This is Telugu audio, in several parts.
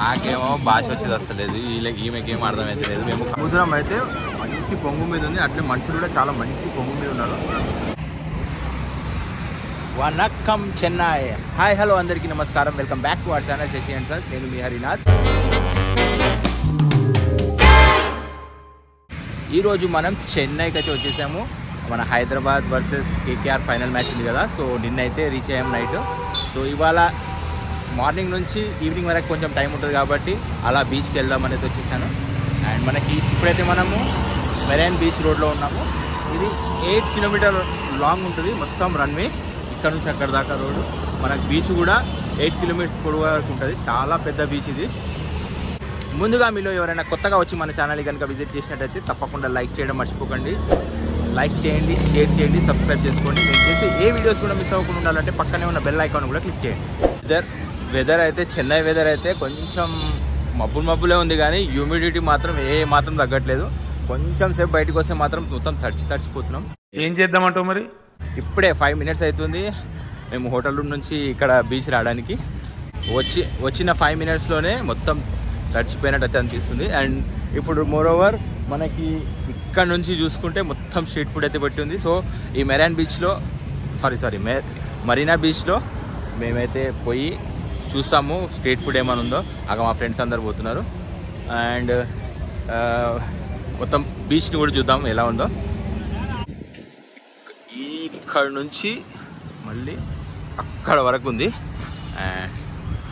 మాకేమో భాష వచ్చేది వస్తలేదు, ఈమెకేం అర్థమైతే లేదు. మేము సముద్రం అయితే మంచి పొంగు మీద ఉంది, అట్లే మనుషులు కూడా చాలా మంచి పొంగు మీద ఉన్నారు. వనక్కం చెన్నై. హాయ్ హలో అందరికీ నమస్కారం, welcome back to our channel Sasi and sons. నేను మీ హరినాథ్. ఈరోజు మనం చెన్నైకి అయితే వచ్చేసాము. మన Hyderabad versus KKR final match ఉంది కదా, సో నిన్నైతే రీచ్ అయ్యాము నైట్. సో ఇవాళ మార్నింగ్ నుంచి ఈవినింగ్ వరకు కొంచెం టైం ఉంటుంది కాబట్టి అలా బీచ్కి వెళ్దామని అయితే వచ్చేసాను. అండ్ మనకి ఇప్పుడైతే మనము మెరైన్ బీచ్ రోడ్లో ఉన్నాము. ఇది 8 కిలోమీటర్ లాంగ్ ఉంటుంది మొత్తం రన్వే, ఇక్కడ నుంచి అక్కడ దాకా రోడ్డు. మనకి బీచ్ కూడా 8 కిలోమీటర్స్ పొడవు వరకు ఉంటుంది, చాలా పెద్ద బీచ్ ఇది. ముందుగా మీలో ఎవరైనా కొత్తగా వచ్చి మన ఛానల్ కనుక విజిట్ చేసినట్టయితే తప్పకుండా లైక్ చేయడం మర్చిపోకండి. లైక్ చేయండి, షేర్ చేయండి, సబ్స్క్రైబ్ చేసుకోండి. నేను చేసే ఏ వీడియోస్ కూడా మిస్ అవ్వకుండా ఉండాలంటే పక్కనే ఉన్న బెల్ ఐకాన్ కూడా క్లిక్ చేయండి. వెదర్ అయితే చెన్నై వెదర్ అయితే కొంచెం మబ్బులే ఉంది, కానీ హ్యూమిడిటీ మాత్రం మాత్రం తగ్గట్లేదు. కొంచెం సేపు బయటకు వస్తే మాత్రం మొత్తం తడిచిపోతున్నాం. ఏం చేద్దామంటావు మరి? ఇప్పుడే 5 మినిట్స్ అవుతుంది మేము హోటల్ రూమ్ నుంచి ఇక్కడ బీచ్ రావడానికి. వచ్చిన 5 మినిట్స్లోనే మొత్తం తడిచిపోయినట్టు అయితే అనిపిస్తుంది. అండ్ ఇప్పుడు మోరోవర్ మనకి ఇక్కడ నుంచి చూసుకుంటే మొత్తం స్ట్రీట్ ఫుడ్ అయితే పెట్టి ఉంది. సో ఈ మెరైన్ బీచ్లో మరీనా బీచ్లో మేమైతే పోయి చూస్తాము స్ట్రీట్ ఫుడ్ ఏమైనా ఉందో. అక్కడ మా ఫ్రెండ్స్ అందరు పోతున్నారు. అండ్ మొత్తం బీచ్ని కూడా చూద్దాం ఎలా ఉందో. ఇక్కడ నుంచి మళ్ళీ అక్కడ వరకు ఉంది.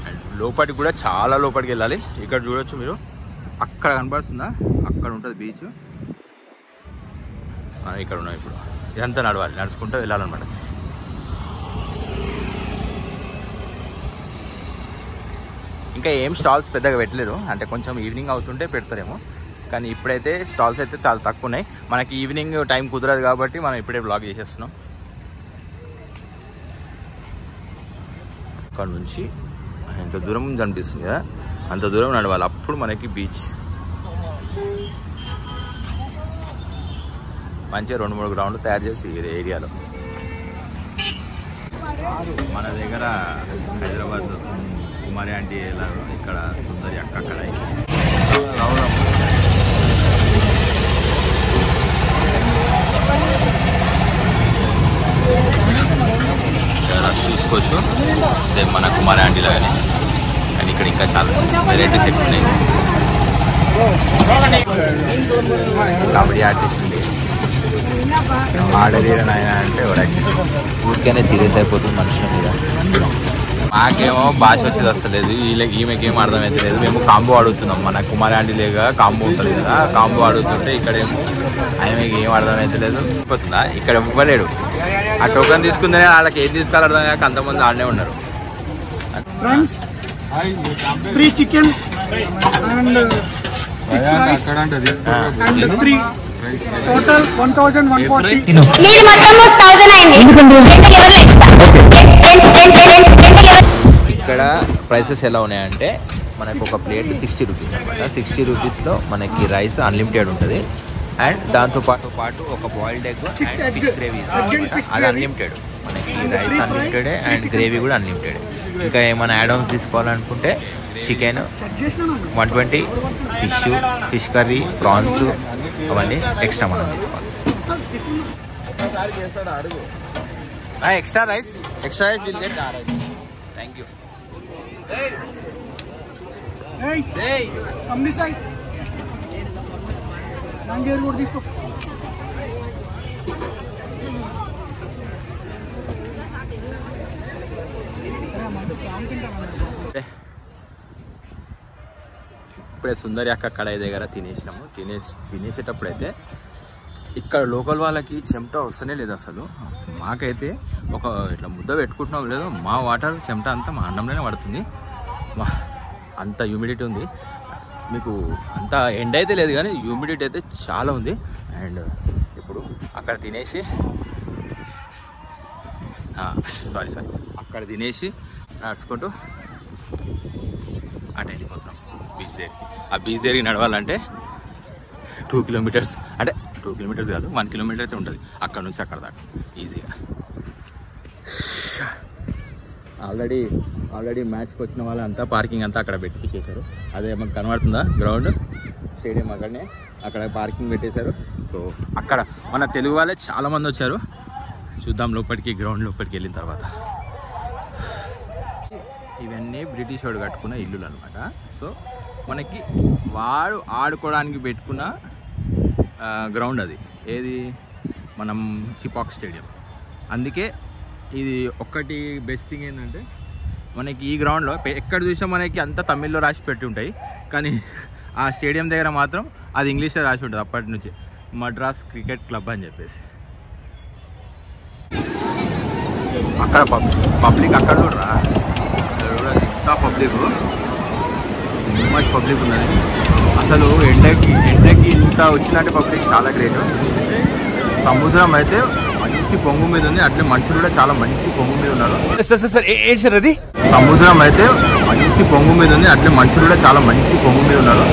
అండ్ లోపలికి కూడా చాలా లోపలికి వెళ్ళాలి. ఇక్కడ చూడొచ్చు మీరు, అక్కడ కనబడుతుందా, అక్కడ ఉంటుంది బీచ్. ఇక్కడ ఉన్నాం. ఇప్పుడు ఇదంతా నడుచుకుంటూ వెళ్ళాలన్నమాట. ఇంకా ఏం స్టాల్స్ పెద్దగా పెట్టలేరు, అంటే కొంచెం ఈవినింగ్ అవుతుంటే పెడతారేమో, కానీ ఇప్పుడైతే స్టాల్స్ అయితే చాలా తక్కువ ఉన్నాయి. మనకి ఈవినింగ్ టైం కుదరదు కాబట్టి మనం ఇప్పుడే బ్లాగ్ చేసేస్తున్నాం. అక్కడ నుంచి ఎంత దూరం కనిపిస్తుంది కదా, అంత దూరం నడవాలి, అప్పుడు మనకి బీచ్. మంచిగా 2-3 గ్రౌండ్లు తయారు చేసి ఏరియాలో. మన దగ్గర హైదరాబాద్ కుమారి ఆంటీ ఎలాగో ఇక్కడ సుందరి అక్క అక్కడ చూసుకోవచ్చు. సేమ్ మన కుమారి ఆంటీ లాగానే, కానీ ఇక్కడ ఇంకా చాలా వెరైటీస్ ఎక్కువ ఉన్నాయి. కబడ్డీ ఆర్టిస్ట్ ఉంది, ఆడలేరు నాయన అంటే ఊరికైనా సీరియస్ అయిపోతుంది మనుషుల మీద. మాకేమో భాష వచ్చేది వస్తలేదు, ఈమెకేం అర్థమైతే లేదు. మేము కాంబో అడుగుతున్నాం, మన కుమారి ఆంటీ లేక కాంబో ఉంటుంది కదా, కాంబో అడుగుతుంటే ఇక్కడేమో ఆమెకి ఏం అర్థమైతే లేదు. పోతుందా, ఇక్కడ ఇవ్వలేడు. ఆ టోకెన్ తీసుకుందనే వాళ్ళకి ఏం తీసుకోవాలి అర్థం కాక అంతమంది ఆడనే ఉన్నారు. Free chicken total 1140. ఇక్కడ ప్రైసెస్ ఎలా ఉన్నాయంటే మనకు ఒక ప్లేట్ 60 రూపీస్ అనమాట. 60 రూపీస్లో మనకి రైస్ అన్లిమిటెడ్ ఉంటుంది. అండ్ దాంతోపాటు ఒక boiled egg and fish gravy అది అన్లిమిటెడ్. మనకి రైస్ అన్లిమిటెడ్ అండ్ గ్రేవీ కూడా అన్లిమిటెడ్. ఇంకా ఏమైనా యాడ్ ఆన్స్ తీసుకోవాలనుకుంటే చికెన్ 120, ఫిష్ కర్రీ, ప్రాన్స్ అవన్నీ ఎక్స్ట్రా మనం తీసుకోవాలి. Extra rice will get thank you. ఇప్పుడే సుందరి అక్క కడాయి దగ్గర తినేసినాము. తినేసేటప్పుడైతే ఇక్కడ లోకల్ వాళ్ళకి చెమట వస్తూనే లేదు అసలు. మాకైతే ఒక ఇట్లా ముద్ద పెట్టుకుంటున్నాం లేదు, మా వాటర్ చెమట అంతా మా అన్నంలోనే పడుతుంది. అంత హ్యూమిడిటీ ఉంది. మీకు అంత ఎండ అయితే లేదు కానీ హ్యూమిడిటీ అయితే చాలా ఉంది. అండ్ ఇప్పుడు అక్కడ తినేసి అక్కడ తినేసి నడుచుకుంటూ అటు వెళ్ళిపోతున్నాం బీచ్ దగ్గర. ఆ బీచ్ దగ్గరికి నడవాలంటే 2 కిలోమీటర్స్, అంటే 2 కిలోమీటర్స్ కాదు 1 కిలోమీటర్ అయితే ఉంటుంది అక్కడ నుంచి అక్కడ దాకా ఈజీగా. ఆల్రెడీ మ్యాచ్కి వచ్చిన వాళ్ళంతా పార్కింగ్ అంతా అక్కడ పెట్టించేశారు. అదే మనకు కనబడుతుందా గ్రౌండ్, స్టేడియం అక్కడనే, అక్కడ పార్కింగ్ పెట్టేశారు. సో అక్కడ మన తెలుగు వాళ్ళే చాలామంది వచ్చారు. చూద్దాం లోపలికి, గ్రౌండ్ లోపలికి వెళ్ళిన తర్వాత. ఇవన్నీ బ్రిటిష్ వాడు కట్టుకున్న ఇల్లులు అనమాట. సో మనకి వాడు ఆడుకోవడానికి పెట్టుకున్న గ్రౌండ్ అది, ఏది మనం చిపాక్ స్టేడియం. అందుకే ఇది ఒక్కటి బెస్ట్ థింగ్ ఏంటంటే మనకి ఈ గ్రౌండ్లో ఎక్కడ చూసినా మనకి అంతా తమిళ్లో రాసి పెట్టి ఉంటాయి, కానీ ఆ స్టేడియం దగ్గర మాత్రం అది ఇంగ్లీష్లో రాసి ఉంటుంది అప్పటి నుంచి, మద్రాస్ క్రికెట్ క్లబ్ అని చెప్పేసి. అక్కడ పబ్లిక్ అక్కడ కూడా ఎంత పబ్లిక్, మచ్ పబ్లిక్ ఉన్నది అసలు. ఎండకి ఇంత వచ్చినట్టు పబ్లిక్ చాలా గ్రేట్. సముద్రం అయితే మంచి పొంగు మీద ఉంది, అట్లే మనుషులు కూడా చాలా మంచి పొంగు మీద ఉన్నారు. సార్ అది సముద్రం అయితే మంచి పొంగు మీద ఉంది, అట్లే మనుషులు కూడా చాలా మంచి పొంగు మీద ఉన్నారు.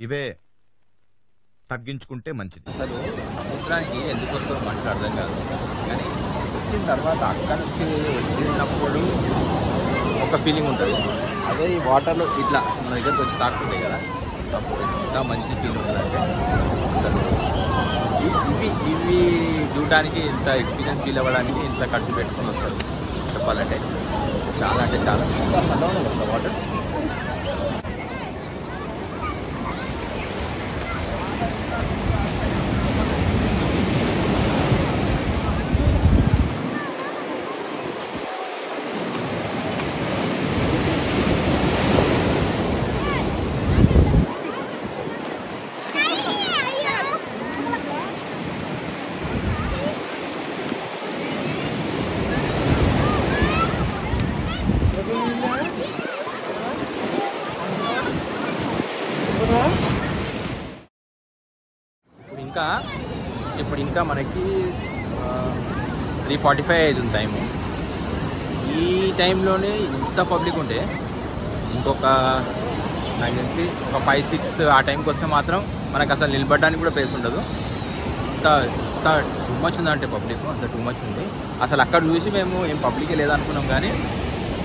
ఇవే తగ్గించుకుంటే మంచిది. అసలు సముద్రానికి ఎందుకు వస్తుందో మనకు అర్థం కాదు, కానీ వచ్చిన తర్వాత అక్కడ నుంచి వచ్చినప్పుడు ఒక ఫీలింగ్ ఉంటుంది. అదే ఈ వాటర్లో ఇట్లా మన దగ్గరకు వచ్చి తాకుంటాయి కదా, అప్పుడు ఎంత మంచి ఫీల్ ఉంటుంది అంటే అసలు ఇవి చూడడానికి, ఇంత ఎక్స్పీరియన్స్ ఫీల్ అవ్వడానికి ఇంత ఖర్చు పెట్టుకొని వస్తారు. చెప్పాలంటే చాలా అంటే చాలా వాటర్. ఇప్పుడు ఇంకా మనకి 3:45 అవుతుంది టైము. ఈ టైంలోనే ఇంత పబ్లిక్ ఉంటే ఇంకొక నాకు తెలిసి ఒక 5-6 ఆ టైంకి వస్తే మాత్రం మనకు అసలు నిలబడడానికి కూడా ప్లేస్ ఉండదు. ఇంత టూ మచ్ ఉందంటే పబ్లిక్, అంత టూ మచ్ ఉంది. అసలు అక్కడ చూసి మేము ఏం పబ్లికే లేదనుకున్నాం, కానీ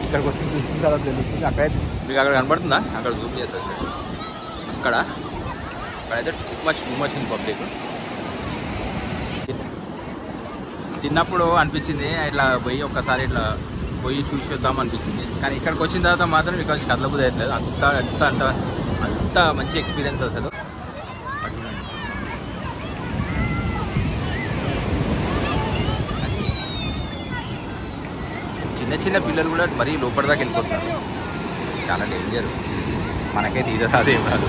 ఇక్కడికి వచ్చి చూసిన తర్వాత తెలుస్తుంది. అక్కడైతే మీకు అక్కడ కనబడుతుందా, అక్కడ జూమ్ చేస్తారు అక్కడైతే టూ మచ్ ఉంది పబ్లిక్. తిన్నప్పుడు అనిపించింది ఇట్లా పోయి ఒక్కసారి ఇట్లా పోయి చూసి వద్దాం అనిపించింది, కానీ ఇక్కడికి వచ్చిన తర్వాత మాత్రం ఇక్కడ నుంచి కదలబుద్ధి అవుతలేదు. అంత మంచి ఎక్స్పీరియన్స్ అసలు. చిన్న పిల్లలు కూడా మరీ లోపల దాకా వెళ్ళిపోతున్నారు, చాలా డేంజర్. మనకైతే ఇది రాదు ఏం రాదు,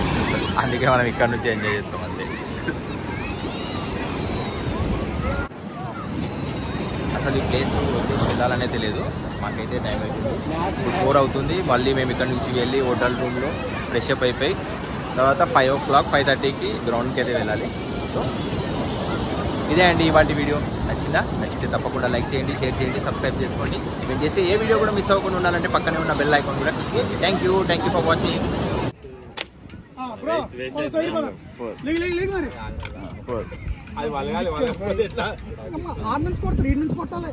అందుకే మనం ఇక్కడ నుంచి ఎంజాయ్ చేస్తాం అంతే. అసలు ఈ ప్లేస్ వెళ్ళాలనే తెలియదు, మాకైతే టైం అవుతుంది. ఇప్పుడు 4 అవుతుంది. మళ్ళీ మేము ఇక్కడ నుంచి వెళ్ళి హోటల్ రూమ్లో ఫ్రెష్ అప్ అయిపోయి తర్వాత 5 o'clock 5:30కి గ్రౌండ్కి అయితే వెళ్ళాలి. సో ఇదే అండి ఇవాటి వీడియో. నచ్చితే తప్పకుండా లైక్ చేయండి, షేర్ చేయండి, సబ్స్క్రైబ్ చేసుకోండి. మేము చేసే ఏ వీడియో కూడా మిస్ అవ్వకుండా ఉండాలంటే పక్కనే ఉన్న బెల్ ఐకాన్ కూడా క్లిక్ చేయండి. Thank you for watching. అది వాళ్ళ 6 నుంచి కొట్టాలి, 3 నుంచి కొట్టాలి.